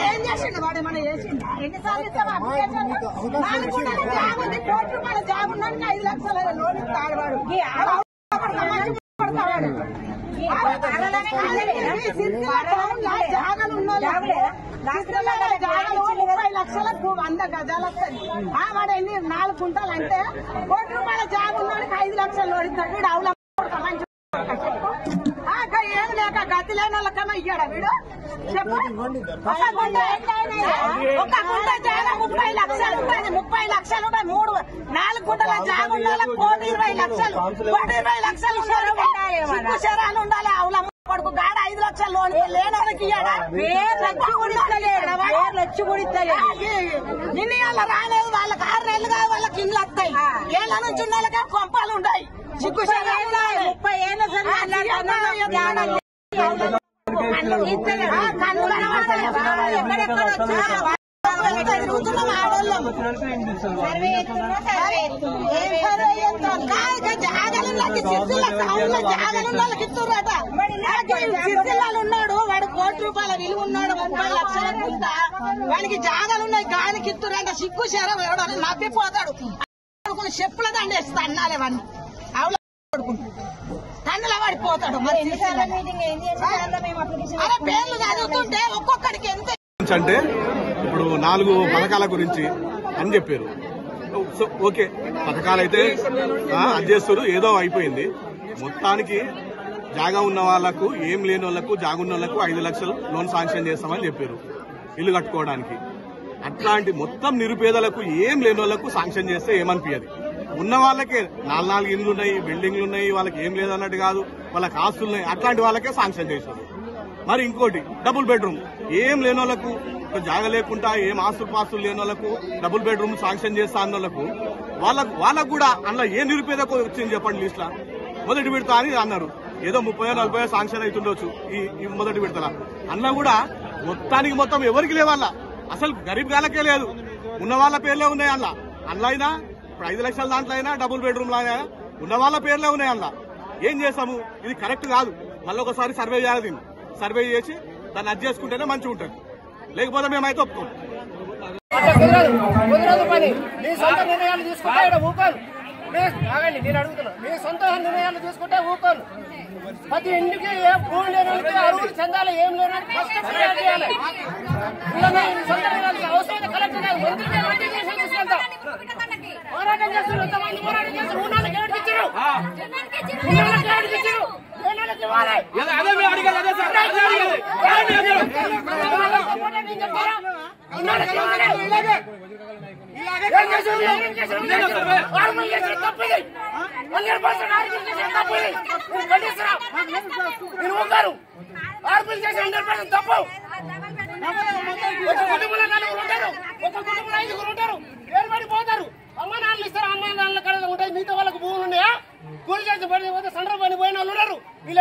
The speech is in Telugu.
ఏం చేసిండు వాడు ఏమన్నా చేసిండు? ఎన్నిసార్లు ఇస్తావా? 4 గుంటల జాబ్ ఉంది, కోటి రూపాయల జాబ్ ఉన్నానికి 5 లక్షల లోన్ ఇస్తాడు వాడు. జాగాలు ఉన్నాయి, 30 లక్షలకు 100 గజాలు వస్తుంది. వాడు ఎన్ని 4 గుంటలు అంటే కోటి రూపాయల జాబ్ ఉన్నానికి 5 లక్షలు లోన్ ఇస్తాడు. వీడు అవుల ఏం లేక గతి లేని వాళ్ళకన్నా ఇయ్యాడా వీడు? చెప్పు. ఒక గుంట జాగా 30 లక్షలు ఉంటుంది, 30 లక్షలు ఉంటాయి. 4 గుంటల జాగా ఉన్న వాళ్ళకి 1,20 లక్షలు, 1,20 లక్షలు శరాలు ఉండాలి. అవుల కొడుకు గాడ 5 లక్షలు లోన్ లేని వాళ్ళకి ఇయ్యాడా? నిన్న వాళ్ళ రాలేదు, వాళ్ళకి 6 నెలలు కాదు, వాళ్ళకి ఇల్లు వస్తాయి. ఏళ్ళ నుంచి ఉన్న వాళ్ళకి కొంపాలు ఉంటాయి. సిగ్గు శరాలు 30 ఏళ్ళ ఉన్నాడు వాడు, కోటి రూపాయల విలువ ఉన్నాడు, 30 లక్షల కింద వానికి జాగాలు ఉన్నాయి. గానికి ఇస్తురంట సిగ్గు శరం ఎవడని నవ్విపోతాడు. చెప్పుల దండేస్తా అన్నాలే వాడిని అవుల కన్నుల పడిపోతాడు. మరి అరే పేర్లు చదువుతుంటే ఒక్కొక్కడికి ఎంత అంటే ఇప్పుడు 4 పథకాల గురించి అని చెప్పారు. ఓకే, పథకాలు అయితే అది చేస్తారు, ఏదో అయిపోయింది. మొత్తానికి జాగా ఉన్న వాళ్లకు, ఏం లేని వాళ్లకు, జాగున్న వాళ్లకు 5 లక్షలు లోన్ శాంక్షన్ చేస్తామని చెప్పారు ఇల్లు కట్టుకోవడానికి. అట్లాంటి మొత్తం నిరుపేదలకు, ఏం లేని వాళ్లకు శాంక్షన్ చేస్తే ఏమనిపించదు. ఉన్న వాళ్ళకే 4 ఇండ్లు ఉన్నాయి, బిల్డింగ్లు ఉన్నాయి, వాళ్ళకి ఏం లేదన్నట్టు కాదు, వాళ్ళకి ఆస్తులు ఉన్నాయి, అట్లాంటి వాళ్ళకే శాంక్షన్ చేశారు. మరి ఇంకోటి డబుల్ బెడ్రూమ్, ఏం లేని వాళ్ళకు, జాగ లేకుండా ఏం ఆస్తులు పాస్తులు లేని వాళ్ళకు డబుల్ బెడ్రూమ్ శాంక్షన్ చేస్తా అన్న వాళ్ళకు కూడా అందులో ఏ నిరుపేదకు వచ్చింది చెప్పండి లిస్ట్ లా? మొదటి విడత అని అన్నారు, ఏదో 30-40 శాంక్షన్ అవుతుండొచ్చు ఈ మొదటి విడతలా. అన్న కూడా మొత్తానికి మొత్తం ఎవరికి లేవాళ్ళ, అసలు గరీబ్ గాలకే లేదు, ఉన్న వాళ్ళ పేర్లే ఉన్నాయి. అందులో అయినా ఇప్పుడు 5 లక్షల దాంట్లో అయినా డబుల్ బెడ్రూమ్ లాగా ఉన్న వాళ్ళ పేర్లే ఉన్నాయి. అందులో ఏం చేస్తాము? ఇది కరెక్ట్ కాదు. మళ్ళీ ఒకసారి సర్వే చేయాలి, సర్వే చేసి దాన్ని అది చేసుకుంటేనే మంచిగా ఉంటుంది, లేకపోతే మేమైతే ఒప్పుకోం. మీ సొంత నిర్ణయాలు తీసుకుంటే ఊకోను. నేను అడుగుతున్నా, మీ సొంత నిర్ణయాలు తీసుకుంటే ఊకోను. ప్రతి ఇంటికి ఏ భూమి లేని అరువులు చెందాలి, ఏం లేని ఫస్ట్ చేయాలి. సొంత నిర్ణయాలు అవసరం కలెక్టర్ కాదు, మంత్రి తీసుకెళ్తాం. పోరాటం చేస్తారు, ఎంతమంది పోరాటం చేస్తారు. ఊళ్ళకి ఏడిపించారు, ఊళ్ళకి ఏడిపించారు. తప్పు. ఒక కుటుంబంలో 4 ఉంటారు, ఒక కుటుంబంలో 5 ఉంటారు, ఏర్పడిపోతారు. అమ్మ నాన్నలు ఇస్తారు, అమ్మ నాన్నల కడ ఉంటాయి. మిగతా వాళ్ళకు భూములు ఉన్నాయా? కూలి చేసి పని పోతే సండ్ర పని పోయిన వాళ్ళు ఉన్నారు. వీళ్ళు